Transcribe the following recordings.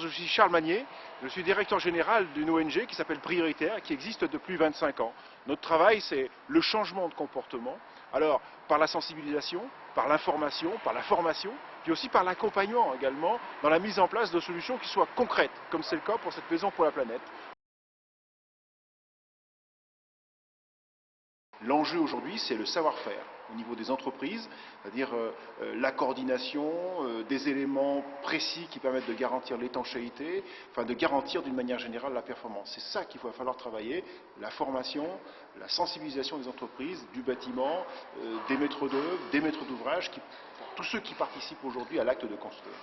je suis Charles Magnier, je suis directeur général d'une ONG qui s'appelle Prioritaire, qui existe depuis 25 ans. Notre travail, c'est le changement de comportement, alors par la sensibilisation, par l'information, par la formation, puis aussi par l'accompagnement également, dans la mise en place de solutions qui soient concrètes, comme c'est le cas pour cette maison pour la planète. L'enjeu aujourd'hui, c'est le savoir-faire au niveau des entreprises, c'est-à-dire la coordination des éléments précis qui permettent de garantir l'étanchéité, enfin de garantir d'une manière générale la performance. C'est ça qu'il va falloir travailler, la formation, la sensibilisation des entreprises, du bâtiment, des maîtres d'œuvre, des maîtres d'ouvrage, pour tous ceux qui participent aujourd'hui à l'acte de construire.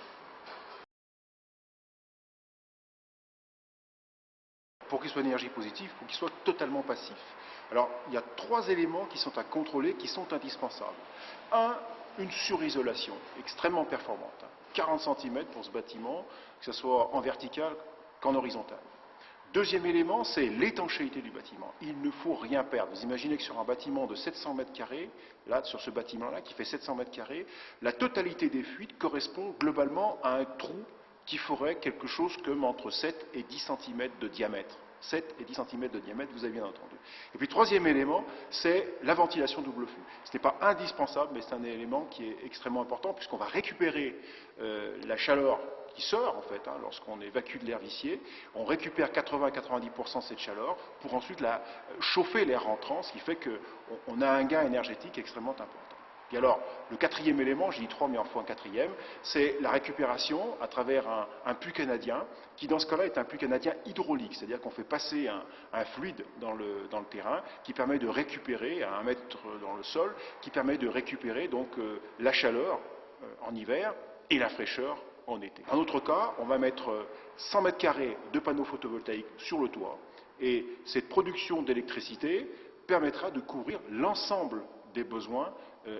Pour qu'il soit d'énergie positive, il faut qu'il soit totalement passif. Alors, il y a 3 éléments qui sont à contrôler, qui sont indispensables. Un, une surisolation extrêmement performante. 40 cm pour ce bâtiment, que ce soit en vertical qu'en horizontal. Deuxième élément, c'est l'étanchéité du bâtiment. Il ne faut rien perdre. Vous imaginez que sur un bâtiment de 700 m², là, sur ce bâtiment-là, qui fait 700 m², la totalité des fuites correspond globalement à un trou qui ferait quelque chose comme entre 7 et 10 cm de diamètre. 7 et 10 cm de diamètre, vous avez bien entendu. Et puis troisième élément, c'est la ventilation double flux. Ce n'est pas indispensable, mais c'est un élément qui est extrêmement important, puisqu'on va récupérer la chaleur qui sort, en fait, lorsqu'on évacue de l'air vicié. On récupère 80-90% de cette chaleur pour ensuite chauffer l'air rentrant, ce qui fait qu'on a un gain énergétique extrêmement important. Et alors, le quatrième élément, j'ai dit 3 mais il en faut un quatrième, c'est la récupération à travers un puits canadien, qui dans ce cas-là est un puits canadien hydraulique, c'est-à-dire qu'on fait passer un fluide dans le terrain qui permet de récupérer, à 1 mètre dans le sol, qui permet de récupérer donc la chaleur en hiver et la fraîcheur en été. Dans notre cas, on va mettre 100 m² de panneaux photovoltaïques sur le toit, et cette production d'électricité permettra de couvrir l'ensemble des besoins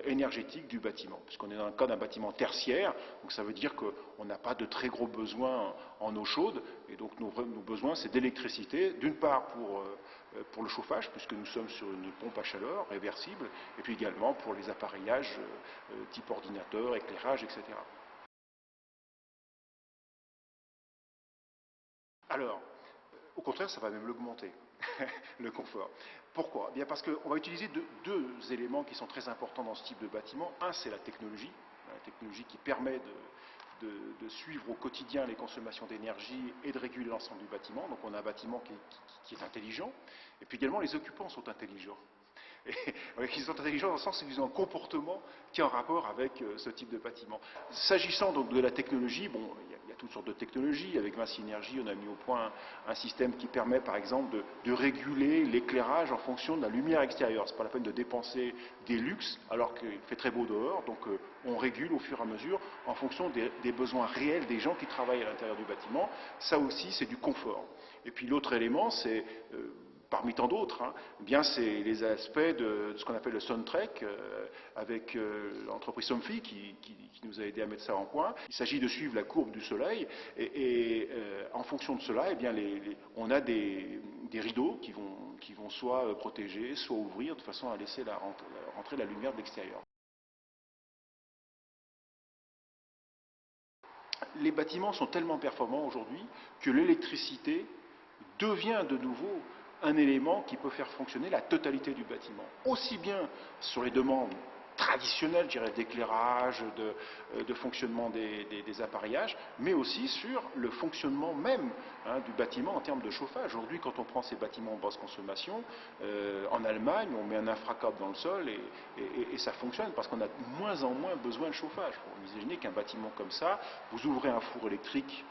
énergétiques du bâtiment, puisqu'on est dans le cas d'un bâtiment tertiaire, donc ça veut dire qu'on n'a pas de très gros besoins en eau chaude, et donc nos besoins c'est d'électricité, d'une part pour le chauffage, puisque nous sommes sur une pompe à chaleur réversible, et puis également pour les appareillages type ordinateur, éclairage, etc. Alors, au contraire, ça va même l'augmenter, le confort. Pourquoi? Bien parce qu'on va utiliser deux éléments qui sont très importants dans ce type de bâtiment. Un, c'est la technologie qui permet de suivre au quotidien les consommations d'énergie et de réguler l'ensemble du bâtiment. Donc on a un bâtiment qui est intelligent. Et puis également, les occupants sont intelligents. Ils sont intelligents dans le sens où ils ont un comportement qui est en rapport avec ce type de bâtiment. S'agissant donc de la technologie, bon, il y a toutes sortes de technologies. Avec Vinci Énergie, on a mis au point un système qui permet par exemple de réguler l'éclairage en fonction de la lumière extérieure. Ce n'est pas la peine de dépenser des luxes alors qu'il fait très beau dehors, donc on régule au fur et à mesure en fonction des besoins réels des gens qui travaillent à l'intérieur du bâtiment. Ça aussi, c'est du confort. Et puis l'autre élément, c'est parmi tant d'autres, bien c'est les aspects de ce qu'on appelle le soundtrack avec l'entreprise Somfy qui nous a aidé à mettre ça en point. Il s'agit de suivre la courbe du soleil et en fonction de cela, eh bien, on a des rideaux qui vont soit protéger, soit ouvrir de façon à laisser rentrer la lumière de l'extérieur. Les bâtiments sont tellement performants aujourd'hui que l'électricité devient de nouveau un élément qui peut faire fonctionner la totalité du bâtiment. Aussi bien sur les demandes traditionnelles, je dirais, d'éclairage, de fonctionnement des appareillages, mais aussi sur le fonctionnement même du bâtiment en termes de chauffage. Aujourd'hui, quand on prend ces bâtiments en basse consommation, en Allemagne, on met un infracable dans le sol et ça fonctionne parce qu'on a de moins en moins besoin de chauffage. Vous imaginez qu'un bâtiment comme ça, vous ouvrez un four électrique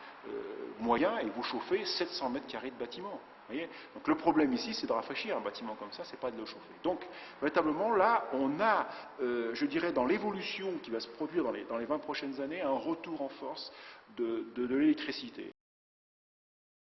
moyen et vous chauffez 700 m² de bâtiment. Voyez, donc le problème ici, c'est de rafraîchir un bâtiment comme ça, c'est pas de le chauffer. Donc, véritablement, là, on a, je dirais, dans l'évolution qui va se produire dans les 20 prochaines années, un retour en force de l'électricité.